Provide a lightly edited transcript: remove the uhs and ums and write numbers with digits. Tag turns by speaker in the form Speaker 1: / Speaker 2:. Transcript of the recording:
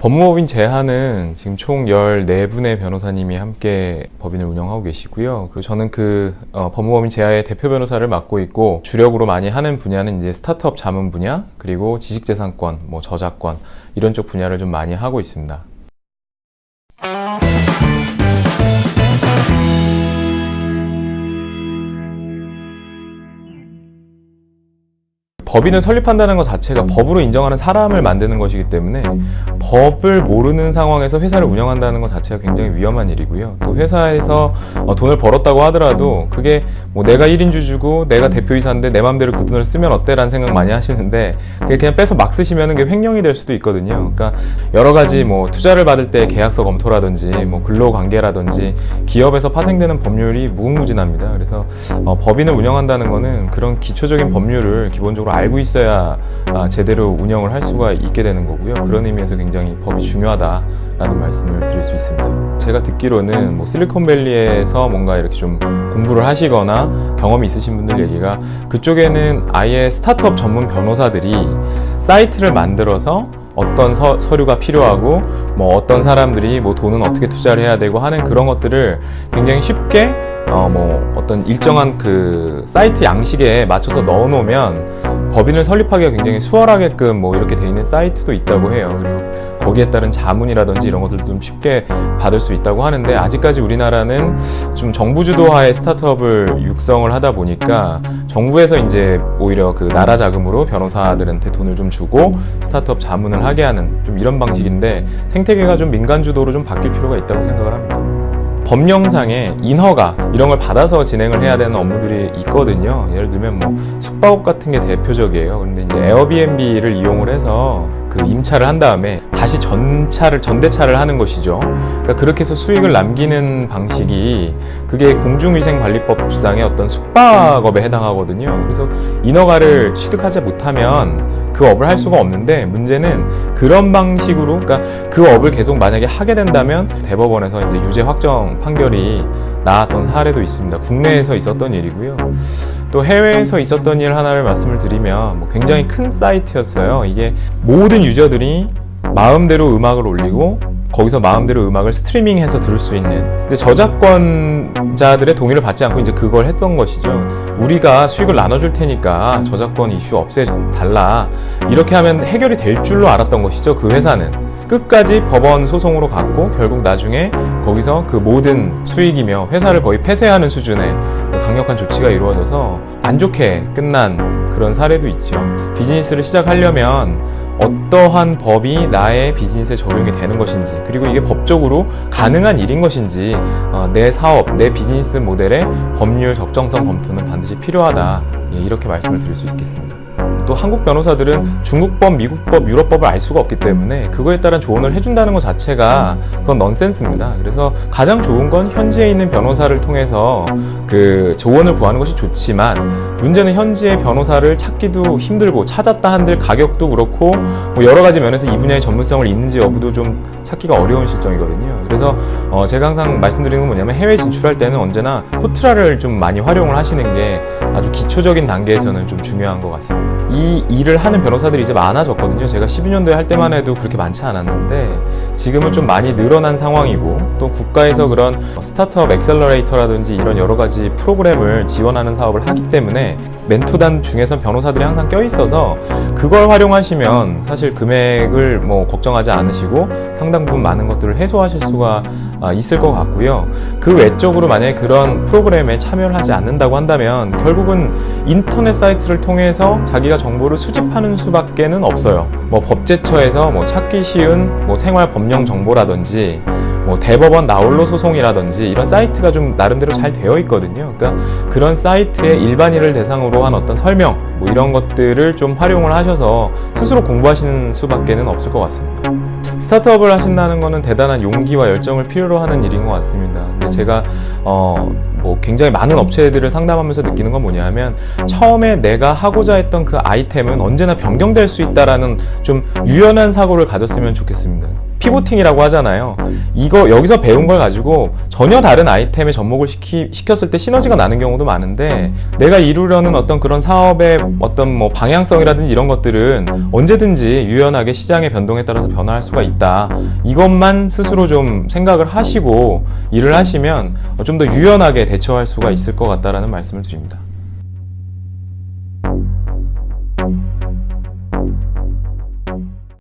Speaker 1: 법무법인 제하는 지금 총 14분의 변호사님이 함께 법인을 운영하고 계시고요. 저는 법무법인 제하의 대표 변호사를 맡고 있고, 주력으로 많이 하는 분야는 이제 스타트업 자문 분야, 그리고 지식재산권, 저작권, 이런 쪽 분야를 좀 많이 하고 있습니다. 법인을 설립한다는 것 자체가 법으로 인정하는 사람을 만드는 것이기 때문에 법을 모르는 상황에서 회사를 운영한다는 것 자체가 굉장히 위험한 일이고요. 또 회사에서 돈을 벌었다고 하더라도 그게 내가 1인주 주고 내가 대표이사인데 내 맘대로 그 돈을 쓰면 어때? 라는 생각 많이 하시는데, 그게 그냥 빼서 막 쓰시면 그게 횡령이 될 수도 있거든요. 그러니까 여러 가지 투자를 받을 때 계약서 검토라든지 근로관계라든지 기업에서 파생되는 법률이 무궁무진합니다. 그래서 법인을 운영한다는 거는 그런 기초적인 법률을 기본적으로 알고 있어야 제대로 운영을 할 수가 있게 되는 거고요. 그런 의미에서 굉장히 법이 중요하다라는 말씀을 드릴 수 있습니다. 제가 듣기로는 실리콘밸리에서 뭔가 이렇게 좀 공부를 하시거나 경험이 있으신 분들 얘기가, 그쪽에는 아예 스타트업 전문 변호사들이 사이트를 만들어서 어떤 서류가 필요하고 어떤 사람들이 돈은 어떻게 투자를 해야 되고 하는 그런 것들을 굉장히 쉽게 어떤 일정한 그 사이트 양식에 맞춰서 넣어 놓으면 법인을 설립하기가 굉장히 수월하게끔 이렇게 돼 있는 사이트도 있다고 해요. 그리고 거기에 따른 자문이라든지 이런 것들도 좀 쉽게 받을 수 있다고 하는데, 아직까지 우리나라는 좀 정부 주도하에 스타트업을 육성을 하다 보니까 정부에서 이제 오히려 그 나라 자금으로 변호사들한테 돈을 좀 주고 스타트업 자문을 하게 하는 좀 이런 방식인데, 생태계가 좀 민간 주도로 좀 바뀔 필요가 있다고 생각을 합니다. 법령상에 인허가 이런 걸 받아서 진행을 해야 되는 업무들이 있거든요. 예를 들면 숙박업 같은 게 대표적이에요. 그런데 이제 에어비앤비를 이용을 해서 그 임차를 한 다음에 다시 전대차를 하는 것이죠. 그러니까 그렇게 해서 수익을 남기는 방식이, 그게 공중위생관리법상의 어떤 숙박업에 해당하거든요. 그래서 인허가를 취득하지 못하면 그 업을 할 수가 없는데, 문제는 그런 방식으로, 그러니까 그 업을 계속 만약에 하게 된다면 대법원에서 이제 유죄 확정 판결이 나왔던 사례도 있습니다. 국내에서 있었던 일이고요. 또 해외에서 있었던 일 하나를 말씀을 드리면 굉장히 큰 사이트였어요. 이게 모든 유저들이 마음대로 음악을 올리고 거기서 마음대로 음악을 스트리밍해서 들을 수 있는, 근데 저작권자들의 동의를 받지 않고 이제 그걸 했던 것이죠. 우리가 수익을 나눠줄 테니까 저작권 이슈 없애달라, 이렇게 하면 해결이 될 줄로 알았던 것이죠. 그 회사는 끝까지 법원 소송으로 갔고, 결국 나중에 거기서 그 모든 수익이며 회사를 거의 폐쇄하는 수준의 강력한 조치가 이루어져서 안 좋게 끝난 그런 사례도 있죠. 비즈니스를 시작하려면 어떠한 법이 나의 비즈니스에 적용이 되는 것인지, 그리고 이게 법적으로 가능한 일인 것인지, 내 사업, 내 비즈니스 모델의 법률 적정성 검토는 반드시 필요하다, 이렇게 말씀을 드릴 수 있겠습니다. 또 한국 변호사들은 중국법, 미국법, 유럽법을 알 수가 없기 때문에 그거에 따른 조언을 해준다는 것 자체가 그건 넌센스입니다. 그래서 가장 좋은 건 현지에 있는 변호사를 통해서 그 조언을 구하는 것이 좋지만, 문제는 현지의 변호사를 찾기도 힘들고, 찾았다 한들 가격도 그렇고 여러 가지 면에서 이 분야의 전문성을 있는지 여부도 좀 찾기가 어려운 실정이거든요. 그래서 제가 항상 말씀드리는 건 뭐냐면, 해외 진출할 때는 언제나 코트라를 좀 많이 활용을 하시는 게 아주 기초적인 단계에서는 좀 중요한 것 같습니다. 이 일을 하는 변호사들이 이제 많아졌거든요. 제가 12년도에 할 때만 해도 그렇게 많지 않았는데 지금은 좀 많이 늘어난 상황이고, 또 국가에서 그런 스타트업 엑셀러레이터라든지 이런 여러 가지 프로그램을 지원하는 사업을 하기 때문에 멘토단 중에서 변호사들이 항상 껴있어서 그걸 활용하시면 사실 금액을 걱정하지 않으시고 상당 부분 많은 것들을 해소하실 수가 있을 것 같고요. 그 외적으로 만약에 그런 프로그램에 참여를 하지 않는다고 한다면 결국은 인터넷 사이트를 통해서 자기가 정보를 수집하는 수밖에는 없어요. 법제처에서 찾기 쉬운 생활 법령 정보라든지 대법원 나홀로 소송이라든지 이런 사이트가 좀 나름대로 잘 되어 있거든요. 그러니까 그런 사이트에 일반인을 대상으로 한 어떤 설명 이런 것들을 좀 활용을 하셔서 스스로 공부하시는 수밖에는 없을 것 같습니다. 스타트업을 하신다는 것은 대단한 용기와 열정을 필요로 하는 일인 것 같습니다. 근데 제가 굉장히 많은 업체들을 상담하면서 느끼는 건 뭐냐면, 처음에 내가 하고자 했던 그 아이템은 언제나 변경될 수 있다라는 좀 유연한 사고를 가졌으면 좋겠습니다. 피보팅이라고 하잖아요. 이거 여기서 배운 걸 가지고 전혀 다른 아이템에 접목을 시켰을 때 시너지가 나는 경우도 많은데, 내가 이루려는 어떤 그런 사업의 어떤 뭐 방향성이라든지 이런 것들은 언제든지 유연하게 시장의 변동에 따라서 변화할 수가 있다. 이것만 스스로 좀 생각을 하시고 일을 하시면 좀 더 유연하게 대처할 수가 있을 것 같다라는 말씀을 드립니다.